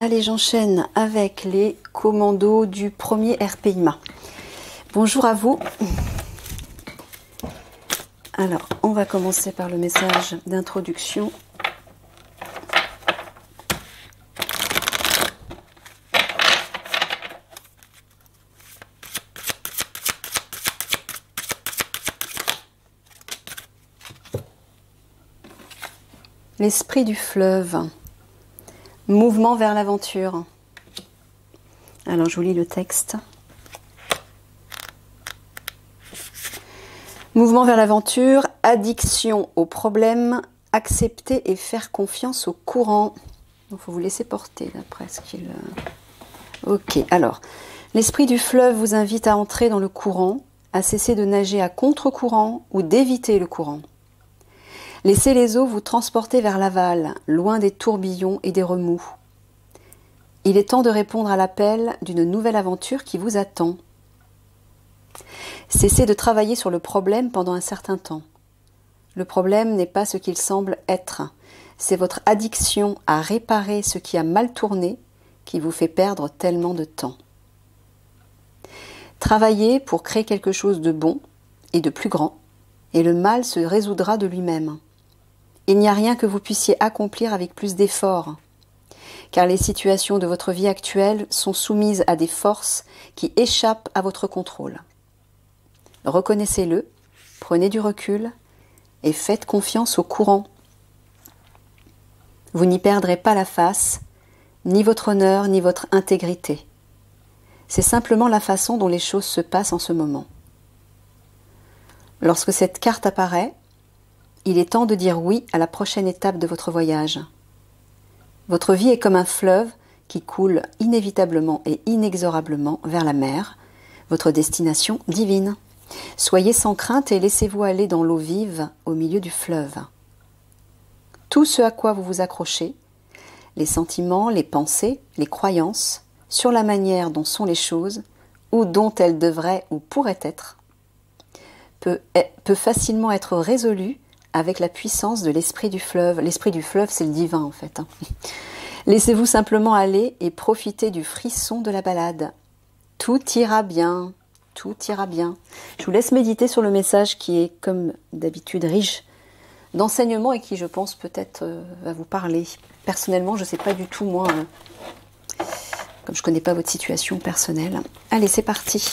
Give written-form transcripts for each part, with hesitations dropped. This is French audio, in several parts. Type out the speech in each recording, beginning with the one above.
Allez, j'enchaîne avec les commandos du premier RPIMA. Bonjour à vous. Alors, on va commencer par le message d'introduction. L'esprit du fleuve. Mouvement vers l'aventure. Alors, je vous lis le texte. Mouvement vers l'aventure, addiction au problème, accepter et faire confiance au courant. Il faut vous laisser porter d'après ce qu'il... Ok, alors, l'esprit du fleuve vous invite à entrer dans le courant, à cesser de nager à contre-courant ou d'éviter le courant. Laissez les eaux vous transporter vers l'aval, loin des tourbillons et des remous. Il est temps de répondre à l'appel d'une nouvelle aventure qui vous attend. Cessez de travailler sur le problème pendant un certain temps. Le problème n'est pas ce qu'il semble être. C'est votre addiction à réparer ce qui a mal tourné qui vous fait perdre tellement de temps. Travaillez pour créer quelque chose de bon et de plus grand, et le mal se résoudra de lui-même. Il n'y a rien que vous puissiez accomplir avec plus d'efforts, car les situations de votre vie actuelle sont soumises à des forces qui échappent à votre contrôle. Reconnaissez-le, prenez du recul et faites confiance au courant. Vous n'y perdrez pas la face, ni votre honneur, ni votre intégrité. C'est simplement la façon dont les choses se passent en ce moment. Lorsque cette carte apparaît, il est temps de dire oui à la prochaine étape de votre voyage. Votre vie est comme un fleuve qui coule inévitablement et inexorablement vers la mer, votre destination divine. Soyez sans crainte et laissez-vous aller dans l'eau vive au milieu du fleuve. Tout ce à quoi vous vous accrochez, les sentiments, les pensées, les croyances, sur la manière dont sont les choses, ou dont elles devraient ou pourraient être, peut facilement être résolu avec la puissance de l'esprit du fleuve. L'esprit du fleuve, c'est le divin en fait. Laissez-vous simplement aller et profitez du frisson de la balade. Tout ira bien, tout ira bien. Je vous laisse méditer sur le message qui est, comme d'habitude, riche d'enseignements et qui, je pense, peut-être va vous parler. Personnellement, je ne sais pas du tout, moi, comme je ne connais pas votre situation personnelle. Allez, c'est parti.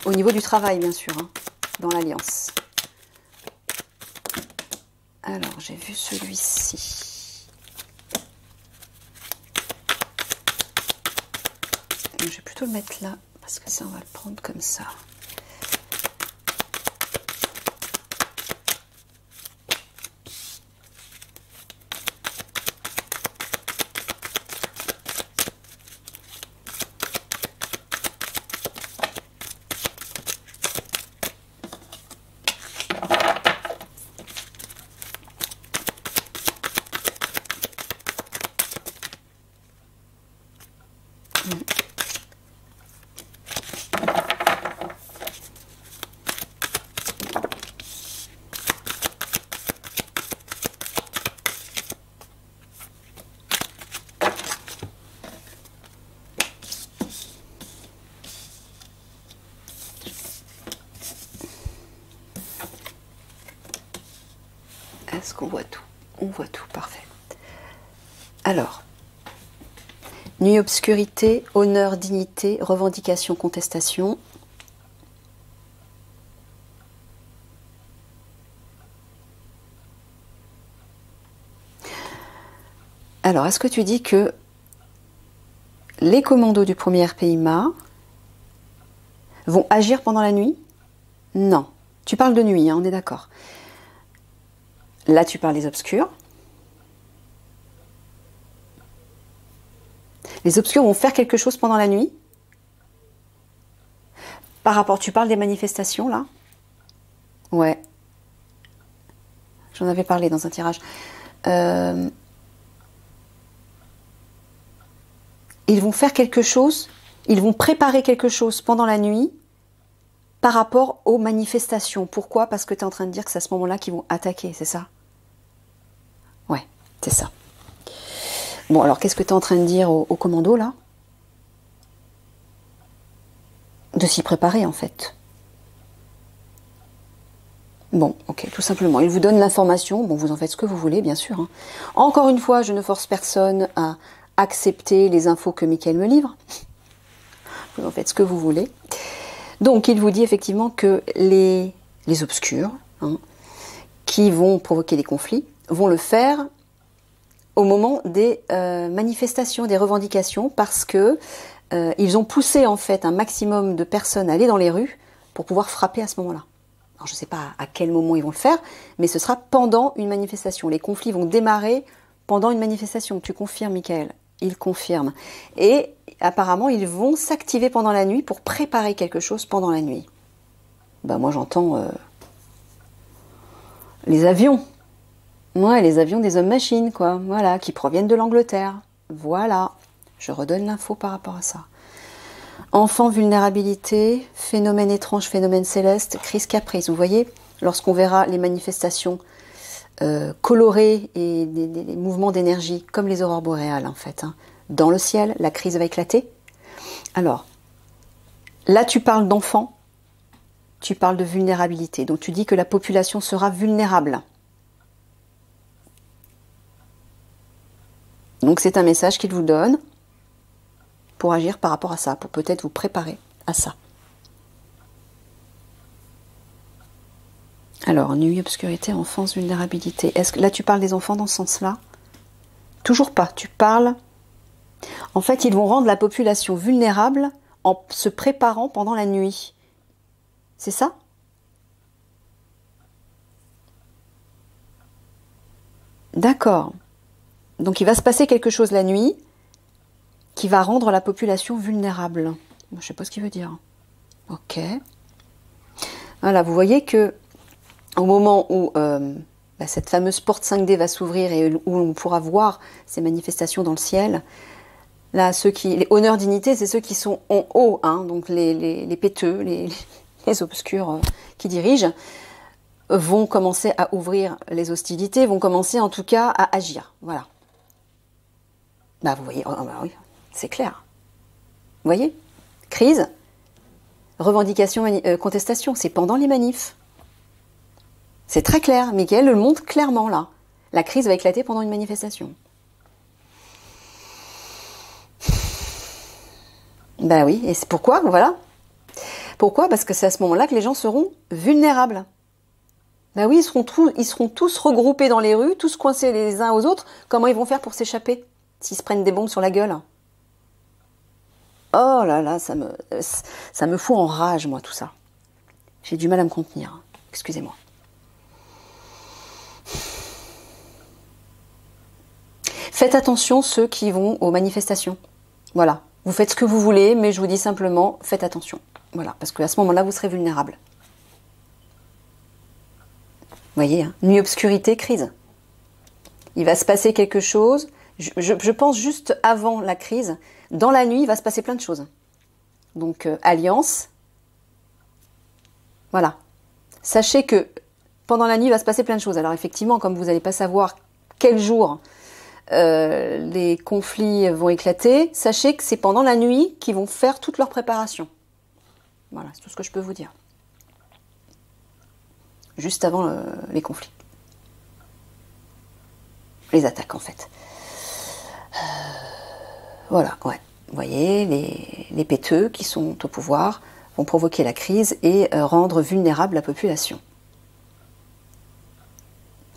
Au niveau du travail, bien sûr, hein, dans l'Alliance. Alors, j'ai vu celui-ci. Je vais plutôt le mettre là, parce que ça, on va le prendre comme ça. Est-ce qu'on voit tout? On voit tout, parfait. Alors, nuit, obscurité, honneur, dignité, revendication, contestation. Alors, est-ce que tu dis que les commandos du premier RPIMA vont agir pendant la nuit? Non. Tu parles de nuit, hein, on est d'accord. Là, tu parles des obscurs. Les obscurs vont faire quelque chose pendant la nuit. Par rapport, tu parles des manifestations, là? Ouais. J'en avais parlé dans un tirage. Ils vont faire quelque chose, ils vont préparer quelque chose pendant la nuit par rapport aux manifestations. Pourquoi? Parce que tu es en train de dire que c'est à ce moment-là qu'ils vont attaquer, c'est ça? Ouais, c'est ça. Bon, alors qu'est-ce que tu es en train de dire au commando là? De s'y préparer en fait. Bon, ok, tout simplement. Il vous donne l'information, bon, vous en faites ce que vous voulez, bien sûr. Hein. Encore une fois, je ne force personne à accepter les infos que Mickaël me livre. Vous en faites ce que vous voulez. Donc, il vous dit effectivement que les obscurs, hein, qui vont provoquer des conflits, vont le faire au moment des manifestations, des revendications, parce que ils ont poussé en fait un maximum de personnes à aller dans les rues pour pouvoir frapper à ce moment-là. Alors, je ne sais pas à quel moment ils vont le faire, mais ce sera pendant une manifestation. Les conflits vont démarrer pendant une manifestation. Tu confirmes, Mickaël? Il confirme. Et apparemment, ils vont s'activer pendant la nuit pour préparer quelque chose pendant la nuit. Ben, moi, j'entends les avions. Ouais, les avions des hommes-machines, quoi. Voilà, qui proviennent de l'Angleterre. Voilà. Je redonne l'info par rapport à ça. Enfant, vulnérabilité, phénomène étrange, phénomène céleste, crise caprice. Vous voyez, lorsqu'on verra les manifestations colorées et des mouvements d'énergie, comme les aurores boréales en fait, hein, dans le ciel, la crise va éclater. Alors, là tu parles d'enfants, tu parles de vulnérabilité. Donc tu dis que la population sera vulnérable. Donc c'est un message qu'il vous donne pour agir par rapport à ça, pour peut-être vous préparer à ça. Alors, nuit, obscurité, enfance, vulnérabilité. Est-ce que là tu parles des enfants dans ce sens-là? Toujours pas. Tu parles... En fait, ils vont rendre la population vulnérable en se préparant pendant la nuit. C'est ça? D'accord. Donc il va se passer quelque chose la nuit qui va rendre la population vulnérable. Je ne sais pas ce qu'il veut dire. Ok. Voilà, vous voyez que au moment où cette fameuse porte 5D va s'ouvrir et où on pourra voir ces manifestations dans le ciel, là, les honneurs dignités, c'est ceux qui sont en haut, hein, donc les péteux, les obscurs qui dirigent, vont commencer à ouvrir les hostilités, vont commencer en tout cas à agir. Voilà. Bah vous voyez, bah oui, c'est clair. Vous voyez? Crise, revendication, contestation, c'est pendant les manifs. C'est très clair, Mickaël le montre clairement là. La crise va éclater pendant une manifestation. Ben oui, et c'est pourquoi, voilà. Pourquoi? Parce que c'est à ce moment-là que les gens seront vulnérables. Ben oui, ils seront tous regroupés dans les rues, tous coincés les uns aux autres. Comment ils vont faire pour s'échapper s'ils se prennent des bombes sur la gueule? Oh là là, ça me fout en rage, moi, tout ça. J'ai du mal à me contenir. Excusez-moi. Faites attention ceux qui vont aux manifestations. Voilà. Vous faites ce que vous voulez, mais je vous dis simplement, faites attention. Voilà, parce qu'à ce moment-là, vous serez vulnérable. Vous voyez, hein, nuit, obscurité, crise. Il va se passer quelque chose. Je pense juste avant la crise, dans la nuit, il va se passer plein de choses. Donc, alliance. Voilà. Sachez que pendant la nuit, il va se passer plein de choses. Alors, effectivement, comme vous n'allez pas savoir quel jour les conflits vont éclater, sachez que c'est pendant la nuit qu'ils vont faire toute leur préparation. Voilà, c'est tout ce que je peux vous dire. Juste avant les conflits. Les attaques, en fait. Voilà, ouais. Vous voyez, les péteux qui sont au pouvoir vont provoquer la crise et rendre vulnérable la population.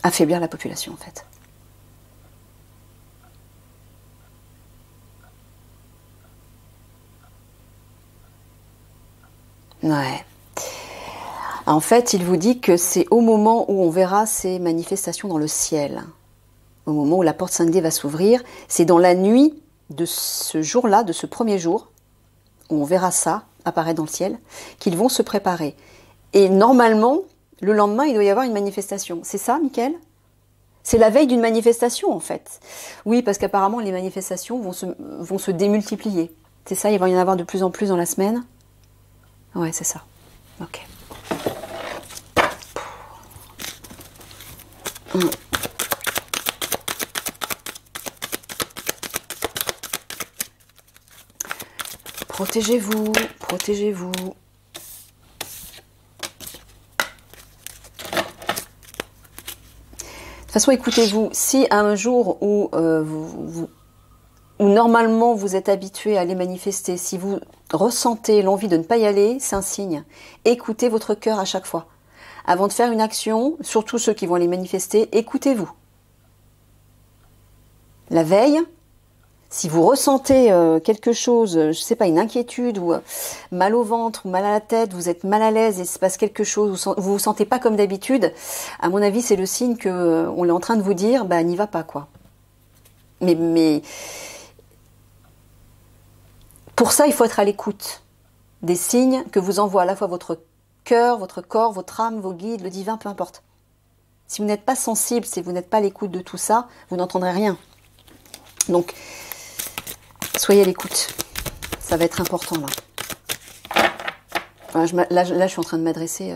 Affaiblir la population, en fait. Ouais. En fait, il vous dit que c'est au moment où on verra ces manifestations dans le ciel, au moment où la porte 5D va s'ouvrir, c'est dans la nuit de ce jour-là, de ce premier jour, où on verra ça apparaître dans le ciel, qu'ils vont se préparer. Et normalement, le lendemain, il doit y avoir une manifestation. C'est ça, Mickaël? C'est la veille d'une manifestation, en fait. Oui, parce qu'apparemment, les manifestations vont se démultiplier. C'est ça, il va y en avoir de plus en plus dans la semaine? Ouais, c'est ça. Ok. Protégez-vous, protégez-vous. De toute façon, écoutez-vous, si un jour où, où normalement vous êtes habitué à aller manifester, si vous ressentez l'envie de ne pas y aller, c'est un signe. Écoutez votre cœur à chaque fois. Avant de faire une action, surtout ceux qui vont aller manifester, écoutez-vous. La veille, si vous ressentez quelque chose, je ne sais pas, une inquiétude ou mal au ventre ou mal à la tête, vous êtes mal à l'aise et il se passe quelque chose, vous vous sentez pas comme d'habitude, à mon avis, c'est le signe que on est en train de vous dire, bah n'y va pas quoi. Mais pour ça, il faut être à l'écoute des signes que vous envoie à la fois votre cœur, votre corps, votre âme, vos guides, le divin, peu importe. Si vous n'êtes pas sensible, si vous n'êtes pas à l'écoute de tout ça, vous n'entendrez rien. Donc, soyez à l'écoute. Ça va être important là. Là, je suis en train de m'adresser.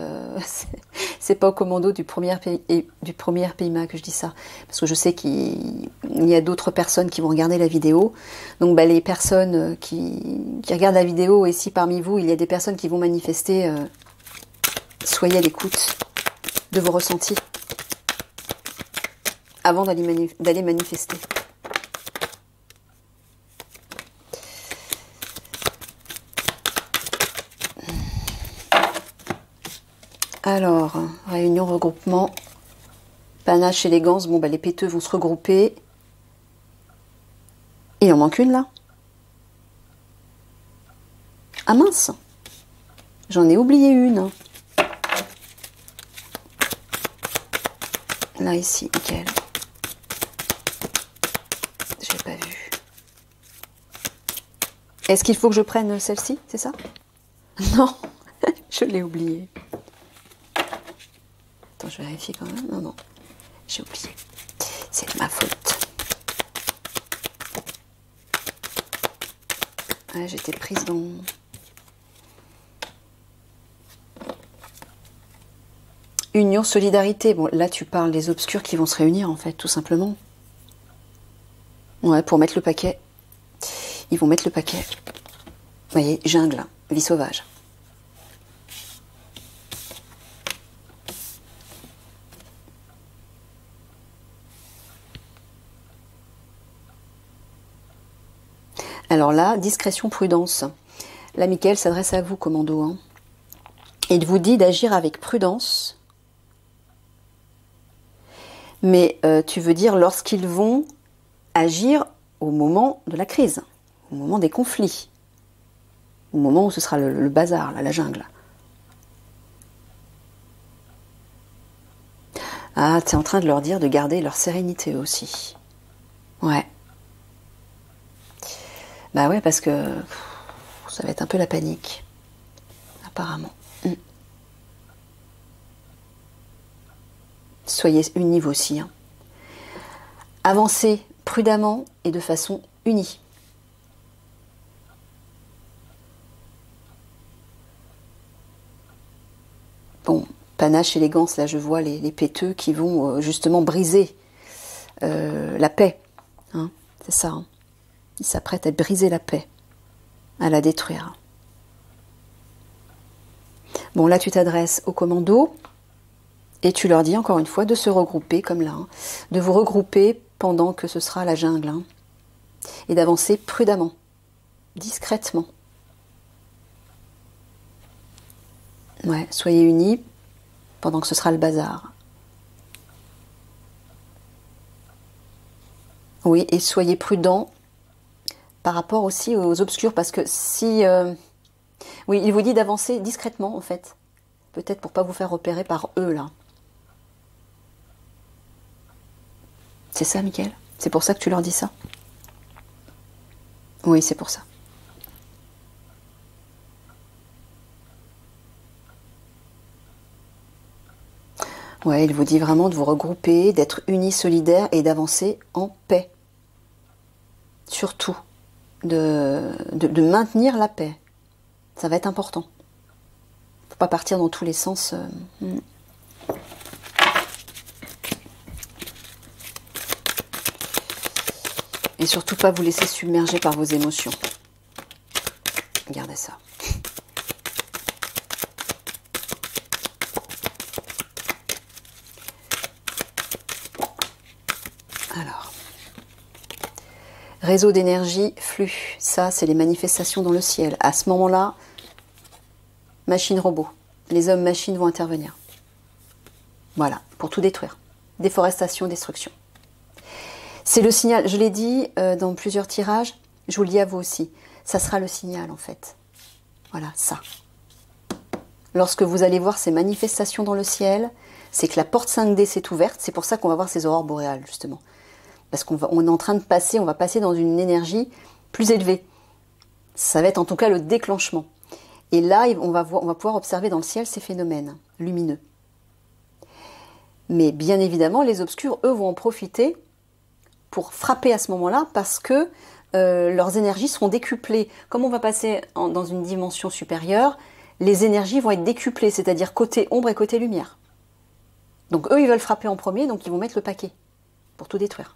C'est pas au commando du premier PIMA que je dis ça, parce que je sais qu'il y a d'autres personnes qui vont regarder la vidéo. Donc, bah, les personnes qui regardent la vidéo, et si parmi vous il y a des personnes qui vont manifester, soyez à l'écoute de vos ressentis avant d'aller manifester. Alors, réunion, regroupement, panache, élégance. Bon, bah, les péteux vont se regrouper. Il en manque une, là. Ah mince, j'en ai oublié une. Là, ici, nickel. Je l'ai pas vue. Est-ce qu'il faut que je prenne celle-ci, c'est ça? Non, je l'ai oubliée. Attends, je vérifie quand même. Non, non, j'ai oublié. C'est de ma faute. Ouais, j'étais prise dans... Union, solidarité. Bon, là, tu parles des obscurs qui vont se réunir, en fait, tout simplement. Ouais, pour mettre le paquet. Ils vont mettre le paquet. Vous voyez, jungle, vie sauvage. Alors là, discrétion, prudence. Là, Michael s'adresse à vous, commando. Hein. Il vous dit d'agir avec prudence. Mais tu veux dire lorsqu'ils vont agir au moment de la crise, au moment des conflits, au moment où ce sera le bazar, là, la jungle. Ah, tu es en train de leur dire de garder leur sérénité aussi. Ouais. Bah ouais, parce que ça va être un peu la panique, apparemment. Soyez unis vous aussi. Hein. Avancez prudemment et de façon unie. Bon, panache, élégance, là je vois les péteux qui vont justement briser la paix. Hein, c'est ça. Hein. Ils s'apprêtent à briser la paix, à la détruire. Bon, là tu t'adresses au commando. Et tu leur dis encore une fois de se regrouper comme là, hein, de vous regrouper pendant que ce sera la jungle, hein, et d'avancer prudemment, discrètement. Ouais, soyez unis pendant que ce sera le bazar. Oui, et soyez prudents par rapport aussi aux obscurs, parce que si... oui, il vous dit d'avancer discrètement, en fait. Peut-être pour pas vous faire repérer par eux, là. C'est ça, Mickaël? C'est pour ça que tu leur dis ça? Oui, c'est pour ça. Ouais, il vous dit vraiment de vous regrouper, d'être unis, solidaires et d'avancer en paix. Surtout, de maintenir la paix. Ça va être important. Faut pas partir dans tous les sens. Et surtout pas vous laisser submerger par vos émotions. Regardez ça. Alors, réseau d'énergie, flux, ça c'est les manifestations dans le ciel. À ce moment-là, machine-robot, les hommes-machines vont intervenir. Voilà, pour tout détruire. Déforestation, destruction. C'est le signal, je l'ai dit dans plusieurs tirages, je vous le dis à vous aussi, ça sera le signal en fait. Voilà, ça. Lorsque vous allez voir ces manifestations dans le ciel, c'est que la porte 5D s'est ouverte, c'est pour ça qu'on va voir ces aurores boréales justement. Parce on est en train de passer, on va passer dans une énergie plus élevée. Ça va être en tout cas le déclenchement. Et là, on va pouvoir observer dans le ciel ces phénomènes lumineux. Mais bien évidemment, les obscurs, eux, vont en profiter pour frapper à ce moment-là parce que leurs énergies seront décuplées. Comme on va passer dans une dimension supérieure, les énergies vont être décuplées, c'est-à-dire côté ombre et côté lumière. Donc eux, ils veulent frapper en premier, donc ils vont mettre le paquet pour tout détruire.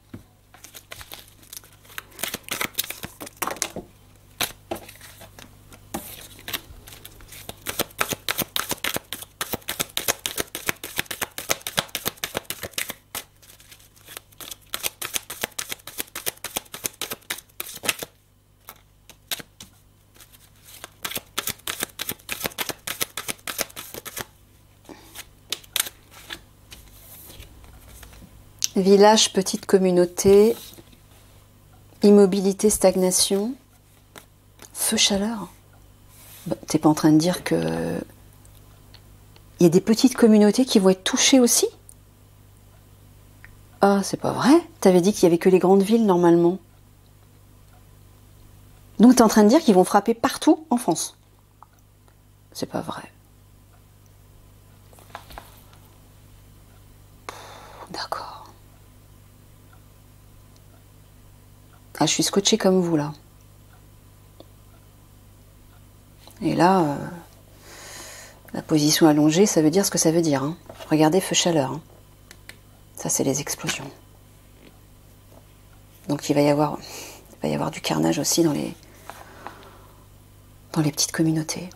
Village, petite communauté, immobilité, stagnation, feu, chaleur. Bah, t'es pas en train de dire que il y a des petites communautés qui vont être touchées aussi? Ah, c'est pas vrai. T'avais dit qu'il y avait que les grandes villes normalement. Donc t'es en train de dire qu'ils vont frapper partout en France? C'est pas vrai. D'accord. Ah, je suis scotchée comme vous, là. Et là, la position allongée, ça veut dire ce que ça veut dire. Hein. Regardez, feu chaleur. Hein. Ça, c'est les explosions. Donc, il va y avoir du carnage aussi dans les petites communautés.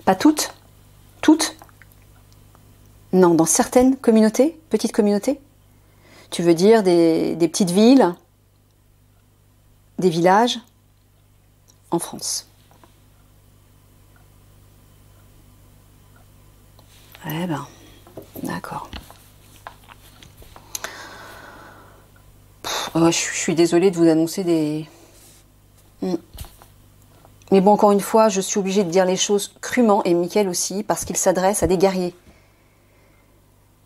Pas toutes? Toutes? Non, dans certaines communautés, petites communautés. Tu veux dire des petites villes, des villages en France. Eh ben, d'accord. Oh, je suis désolée de vous annoncer des... Mais bon, encore une fois, je suis obligée de dire les choses crûment, et Mickaël aussi, parce qu'il s'adresse à des guerriers.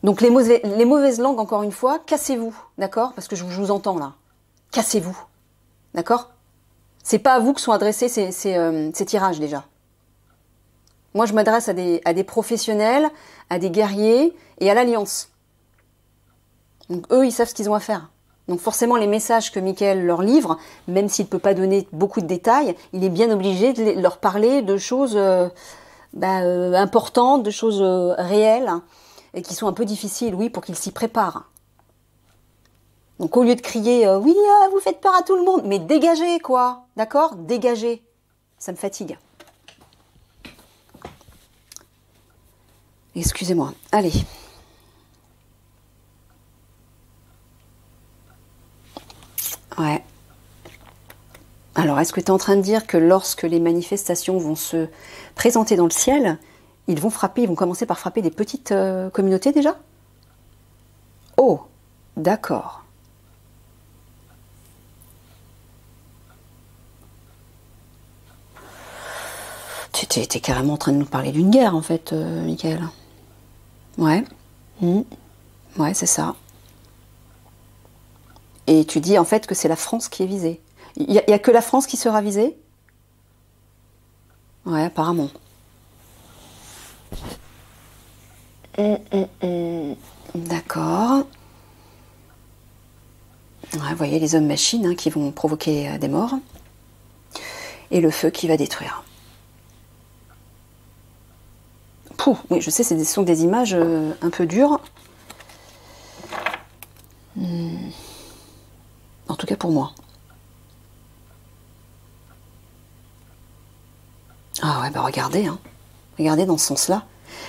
Donc les mauvaises langues, encore une fois, cassez-vous, d'accord? Parce que je vous entends là. Cassez-vous, d'accord? C'est pas à vous que sont adressés ces tirages déjà. Moi, je m'adresse à des professionnels, à des guerriers et à l'Alliance. Donc eux, ils savent ce qu'ils ont à faire. Donc forcément, les messages que Mickaël leur livre, même s'il ne peut pas donner beaucoup de détails, il est bien obligé de leur parler de choses importantes, de choses réelles, et qui sont un peu difficiles, oui, pour qu'ils s'y préparent. Donc au lieu de crier « Oui, vous faites peur à tout le monde », mais dégagez, quoi, d'accord? Dégagez. Ça me fatigue. Excusez-moi. Allez. Ouais. Alors, est-ce que tu es en train de dire que lorsque les manifestations vont se présenter dans le ciel, ils vont commencer par frapper des petites communautés déjà? Oh, d'accord. T'es carrément en train de nous parler d'une guerre, en fait, Mickaël. Ouais. Ouais, c'est ça. Et tu dis, en fait, que c'est la France qui est visée. Il n'y a que la France qui sera visée? Ouais, apparemment. D'accord. Ouais, vous voyez les hommes-machines hein, qui vont provoquer des morts. Et le feu qui va détruire. Pouh, oui, je sais, ce sont des images un peu dures. En tout cas pour moi. ouais, bah regardez, hein. Regardez dans ce sens-là.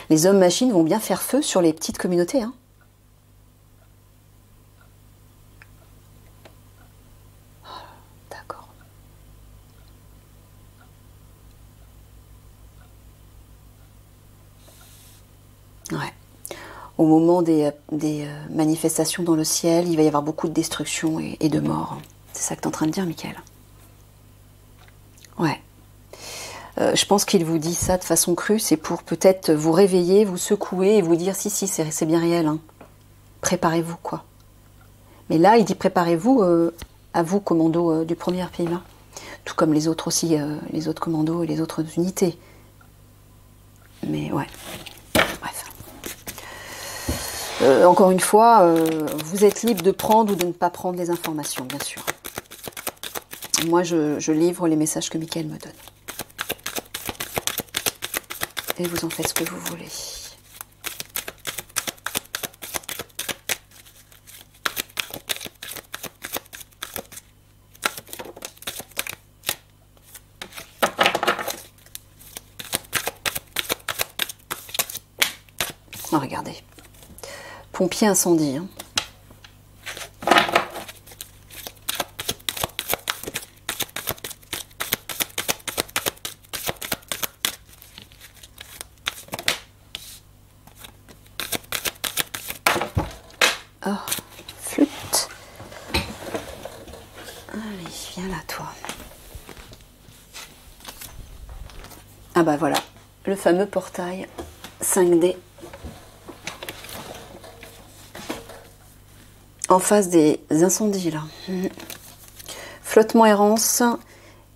Les hommes-machines vont bien faire feu sur les petites communautés, hein. D'accord. Ouais. Au moment des manifestations dans le ciel, il va y avoir beaucoup de destruction et de mort. C'est ça que tu es en train de dire, Michael? Ouais. Je pense qu'il vous dit ça de façon crue, c'est pour peut-être vous réveiller, vous secouer et vous dire si, c'est bien réel. Hein. Préparez-vous, quoi. Mais là, il dit préparez-vous à vous, commando du premier PMA. Tout comme les autres aussi, les autres commandos et les autres unités. Mais ouais. Bref. Encore une fois, vous êtes libre de prendre ou de ne pas prendre les informations, bien sûr. Moi, je livre les messages que Michael me donne. Et vous en faites ce que vous voulez. Oh, regardez. Pompier incendie. Hein. Oh, flûte. Allez, viens là, toi. Ah bah voilà, le fameux portail 5D. En face des incendies, là. Flottement, errance,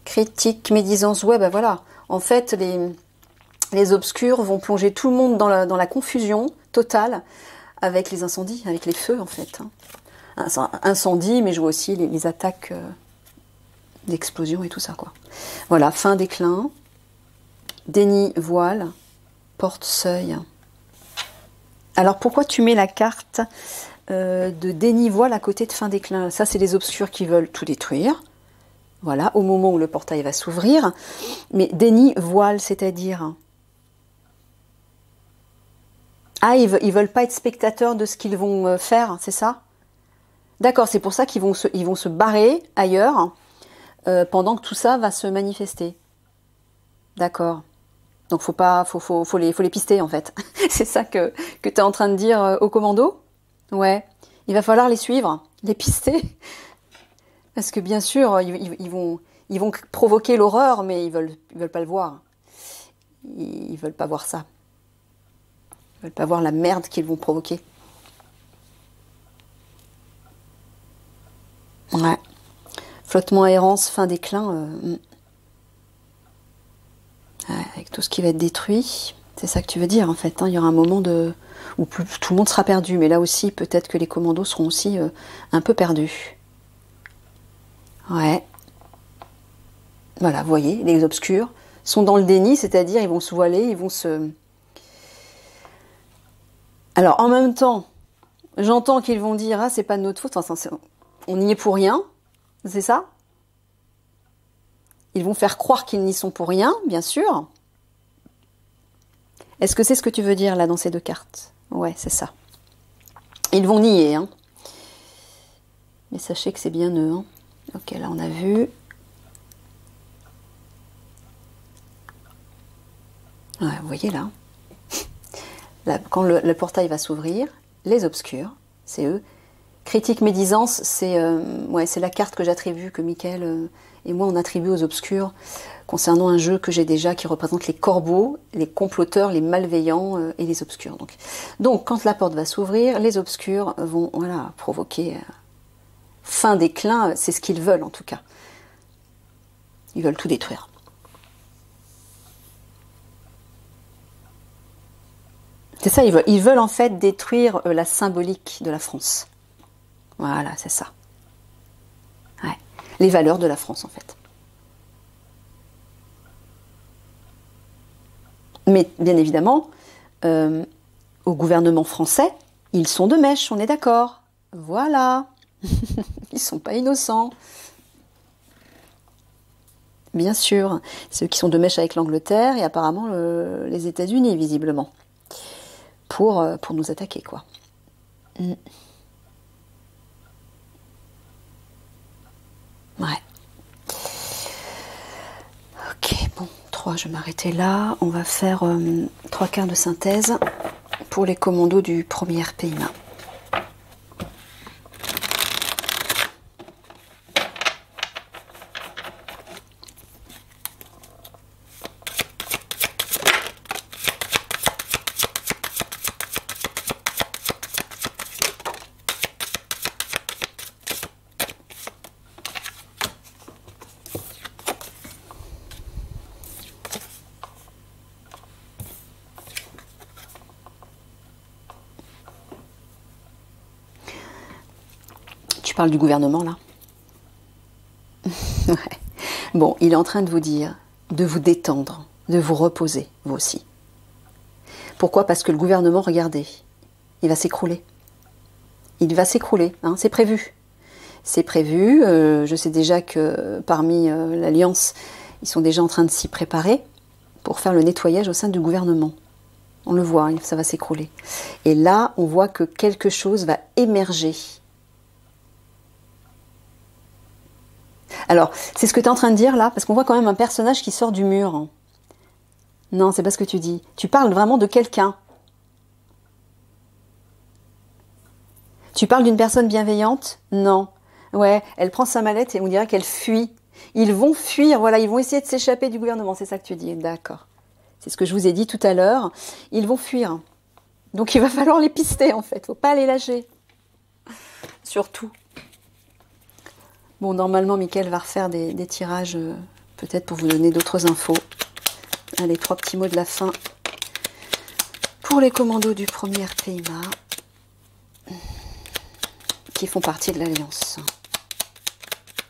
critique, médisance. Ouais, bah voilà. En fait, les obscurs vont plonger tout le monde dans la confusion totale avec les incendies, avec les feux, en fait. Incendie, mais je vois aussi les attaques d'explosion et tout ça, quoi. Voilà, fin déclin, déni, voile, porte, seuil. Alors, pourquoi tu mets la carte de déni, voile à côté de fin déclin? Ça, c'est les obscurs qui veulent tout détruire. Voilà, au moment où le portail va s'ouvrir. Mais déni, voile, c'est-à-dire... Ah, ils veulent pas être spectateurs de ce qu'ils vont faire, c'est ça? D'accord, c'est pour ça qu'ils vont se barrer ailleurs pendant que tout ça va se manifester. D'accord. Donc faut les pister en fait. C'est ça que tu es en train de dire au commando? Ouais. Il va falloir les suivre, les pister. Parce que bien sûr, ils vont provoquer l'horreur, mais ils veulent pas le voir. Ils veulent pas voir ça. Ils veulent pas voir la merde qu'ils vont provoquer. Ouais. Flottement, errance, fin déclin. Ouais, avec tout ce qui va être détruit. C'est ça que tu veux dire en fait. Hein. Il y aura un moment où tout le monde sera perdu. Mais là aussi, peut-être que les commandos seront aussi un peu perdus. Ouais. Voilà, vous voyez, les obscurs sont dans le déni, c'est-à-dire ils vont se voiler, ils vont se... Alors, en même temps, j'entends qu'ils vont dire « Ah, c'est pas de notre faute, enfin, on n'y est pour rien », c'est ça? Ils vont faire croire qu'ils n'y sont pour rien, bien sûr. Est-ce que c'est ce que tu veux dire, là, dans ces deux cartes? Ouais, c'est ça. Ils vont nier, hein. Mais sachez que c'est bien eux, hein. Ok, là, on a vu... Ouais, vous voyez là, quand le portail va s'ouvrir, les obscurs, c'est eux. Critique médisance, c'est la carte que j'attribue, que Michael et moi on attribue aux obscurs, concernant un jeu que j'ai déjà qui représente les corbeaux, les comploteurs, les malveillants et les obscurs. Donc quand la porte va s'ouvrir, les obscurs vont provoquer fin déclin, c'est ce qu'ils veulent en tout cas. Ils veulent tout détruire. C'est ça, ils veulent en fait détruire la symbolique de la France. Voilà, c'est ça. Ouais. Les valeurs de la France, en fait. Mais, bien évidemment, au gouvernement français, ils sont de mèche, on est d'accord. Voilà. Ils ne sont pas innocents. bien sûr. Ceux qui sont de mèche avec l'Angleterre et apparemment les États-Unis, visiblement. Pour nous attaquer, quoi. Mm. Ouais. Ok, bon, 3, je vais m'arrêter là. On va faire 3 quarts de synthèse pour les commandos du premier PIMA. Tu parles du gouvernement, là? Ouais. Bon, il est en train de vous dire de vous détendre, de vous reposer, vous aussi. Pourquoi? Parce que le gouvernement, regardez, il va s'écrouler. Il va s'écrouler, hein, c'est prévu. C'est prévu, je sais déjà que parmi l'Alliance, ils sont déjà en train de s'y préparer pour faire le nettoyage au sein du gouvernement. On le voit, ça va s'écrouler. Et là, on voit que quelque chose va émerger. Alors, c'est ce que tu es en train de dire là, parce qu'on voit quand même un personnage qui sort du mur. Non, c'est pas ce que tu dis. Tu parles vraiment de quelqu'un. Tu parles d'une personne bienveillante? Non. Ouais, elle prend sa mallette et on dirait qu'elle fuit. Ils vont fuir, voilà, ils vont essayer de s'échapper du gouvernement, c'est ça que tu dis, d'accord. C'est ce que je vous ai dit tout à l'heure. Ils vont fuir. Donc il va falloir les pister en fait, faut pas les lâcher. Surtout. Bon, normalement, Mickaël va refaire des tirages, peut-être pour vous donner d'autres infos. Allez, 3 petits mots de la fin pour les commandos du premier PIMA qui font partie de l'Alliance.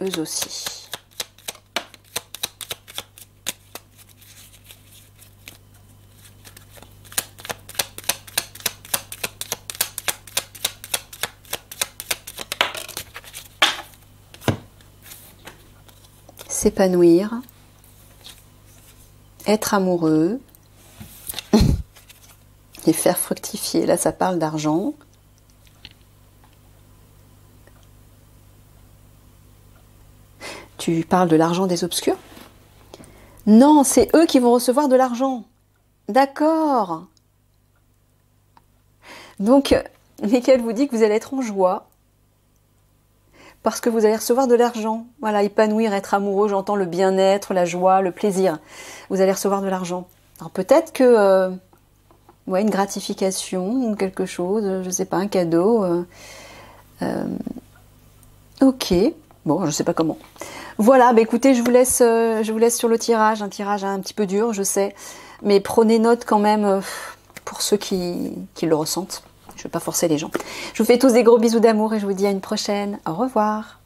Eux aussi. S'épanouir, être amoureux et faire fructifier. Là, ça parle d'argent. Tu parles de l'argent des obscurs? Non, c'est eux qui vont recevoir de l'argent. D'accord. Donc, Mickaël vous dit que vous allez être en joie. Parce que vous allez recevoir de l'argent. Voilà, épanouir, être amoureux, j'entends le bien-être, la joie, le plaisir. Vous allez recevoir de l'argent. Alors peut-être que, ouais, une gratification ou quelque chose, je sais pas, un cadeau. Ok, bon, je sais pas comment. Voilà, bah écoutez, je vous laisse sur le tirage, un tirage un petit peu dur, je sais, mais prenez note quand même pour ceux qui le ressentent. Je ne vais pas forcer les gens. Je vous fais tous des gros bisous d'amour et je vous dis à une prochaine. Au revoir.